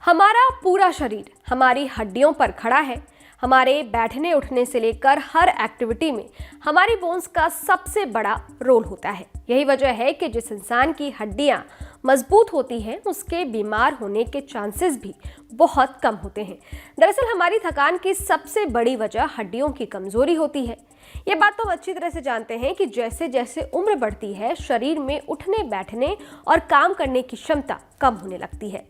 हमारा पूरा शरीर हमारी हड्डियों पर खड़ा है। हमारे बैठने उठने से लेकर हर एक्टिविटी में हमारी बोन्स का सबसे बड़ा रोल होता है। यही वजह है कि जिस इंसान की हड्डियां मजबूत होती हैं उसके बीमार होने के चांसेस भी बहुत कम होते हैं। दरअसल हमारी थकान की सबसे बड़ी वजह हड्डियों की कमजोरी होती है। ये बात तो हम अच्छी तरह से जानते हैं कि जैसे जैसे उम्र बढ़ती है शरीर में उठने बैठने और काम करने की क्षमता कम होने लगती है।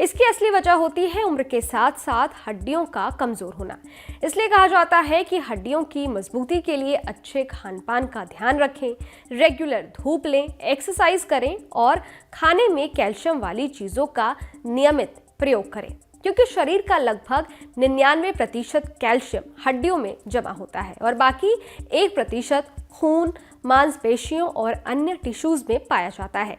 इसकी असली वजह होती है उम्र के साथ साथ हड्डियों का कमजोर होना। इसलिए कहा जाता है कि हड्डियों की मजबूती के लिए अच्छे खान पान का ध्यान रखें, रेगुलर धूप लें, एक्सरसाइज करें और खाने में कैल्शियम वाली चीज़ों का नियमित प्रयोग करें, क्योंकि शरीर का लगभग 99% कैल्शियम हड्डियों में जमा होता है और बाकी 1% खून, मांसपेशियों और अन्य टिश्यूज में पाया जाता है।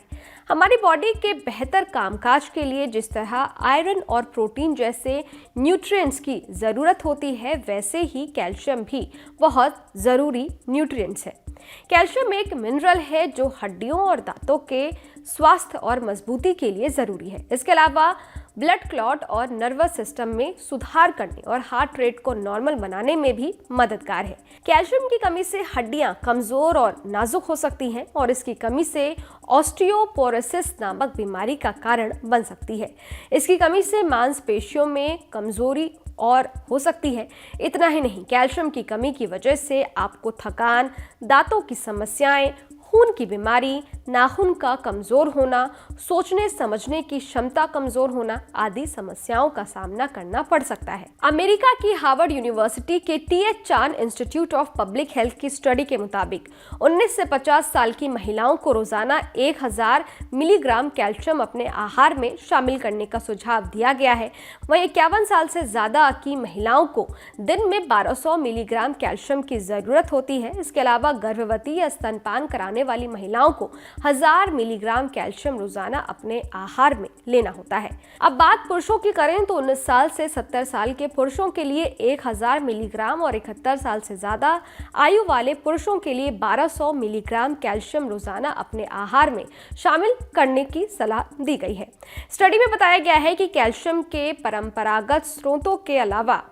हमारी बॉडी के बेहतर कामकाज के लिए जिस तरह आयरन और प्रोटीन जैसे न्यूट्रिएंट्स की ज़रूरत होती है, वैसे ही कैल्शियम भी बहुत ज़रूरी न्यूट्रिएंट्स है। कैल्शियम एक मिनरल है जो हड्डियों और दांतों के स्वास्थ्य और मजबूती के लिए ज़रूरी है। इसके अलावा ब्लड क्लॉट और नर्वस सिस्टम में सुधार करने और हार्ट रेट को नॉर्मल बनाने में भी मददगार है। कैल्शियम की कमी से हड्डियां कमजोर और नाजुक हो सकती हैं और इसकी कमी से ऑस्टियोपोरोसिस नामक बीमारी का कारण बन सकती है। इसकी कमी से मांसपेशियों में कमजोरी और हो सकती है। इतना ही नहीं, कैल्शियम की कमी की वजह से आपको थकान, दांतों की समस्याएं, खून की बीमारी, नाखून का कमजोर होना, सोचने समझने की क्षमता कमजोर होना आदि समस्याओं का सामना करना पड़ सकता है। अमेरिका की हार्वर्ड यूनिवर्सिटी के TH. Chan institute of public health की स्टडी के मुताबिक 19 से 50 साल की महिलाओं को रोजाना 1000 मिलीग्राम कैल्शियम अपने आहार में शामिल करने का सुझाव दिया गया है। वहीं 51 साल से ज्यादा की महिलाओं को दिन में 1200 मिलीग्राम कैल्शियम की जरूरत होती है। इसके अलावा गर्भवती या स्तनपान कराने वाली महिलाओं को 1000 मिलीग्राम कैल्शियम रोजाना अपने आहार में लेना होता है। अब बात पुरुषों की करें तो 19 साल से 70 साल के पुरुषों के लिए 1000 मिलीग्राम और 71 साल से ज्यादा आयु वाले पुरुषों के लिए 1200 मिलीग्राम कैल्शियम रोजाना अपने आहार में शामिल करने की सलाह दी गई है। स्टडी में बताया गया है कि कैल्शियम के परंपरागत स्रोतों के अलावा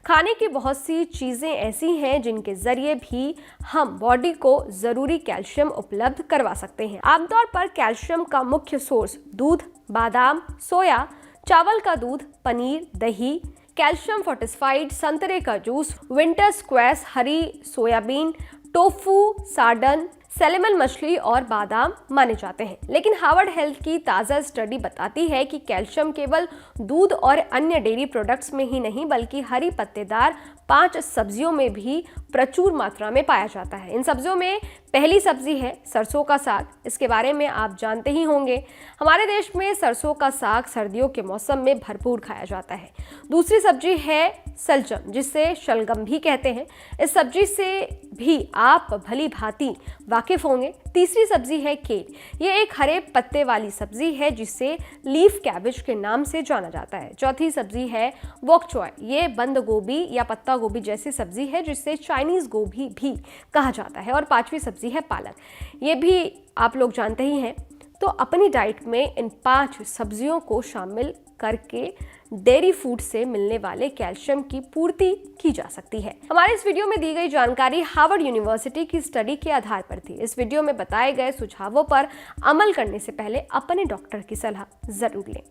खाने की बहुत सी चीज़ें ऐसी हैं जिनके जरिए भी हम बॉडी को ज़रूरी कैल्शियम उपलब्ध करवा सकते हैं। आमतौर पर कैल्शियम का मुख्य सोर्स दूध, बादाम, सोया, चावल का दूध, पनीर, दही, कैल्शियम फोर्टिफाइड संतरे का जूस, विंटर स्क्वैश, हरी सोयाबीन, टोफू, सार्डन, सैल्मन मछली और बादाम माने जाते हैं। लेकिन हार्वर्ड हेल्थ की ताज़ा स्टडी बताती है कि कैल्शियम केवल दूध और अन्य डेयरी प्रोडक्ट्स में ही नहीं बल्कि हरी पत्तेदार 5 सब्जियों में भी प्रचुर मात्रा में पाया जाता है। इन सब्जियों में पहली सब्जी है सरसों का साग। इसके बारे में आप जानते ही होंगे। हमारे देश में सरसों का साग सर्दियों के मौसम में भरपूर खाया जाता है। दूसरी सब्जी है सलजम, जिसे शलगम भी कहते हैं। इस सब्जी से भी आप भली भांति वाकिफ होंगे। तीसरी सब्जी है केल। ये एक हरे पत्ते वाली सब्जी है जिसे लीफ कैबेज के नाम से जाना जाता है। चौथी सब्जी है वोक चॉय। ये बंद गोभी या पत्ता गोभी जैसी सब्जी है जिसे चाइनीज गोभी भी कहा जाता है। और पांचवी सब्जी है पालक। ये भी आप लोग जानते ही हैं। तो अपनी डाइट में इन 5 सब्जियों को शामिल करके डेयरी फूड से मिलने वाले कैल्शियम की पूर्ति की जा सकती है। हमारे इस वीडियो में दी गई जानकारी हार्वर्ड यूनिवर्सिटी की स्टडी के आधार पर थी। इस वीडियो में बताए गए सुझावों पर अमल करने से पहले अपने डॉक्टर की सलाह जरूर लें।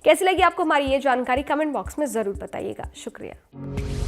कैसी लगी आपको हमारी ये जानकारी? कमेंट बॉक्स में जरूर बताइएगा। शुक्रिया।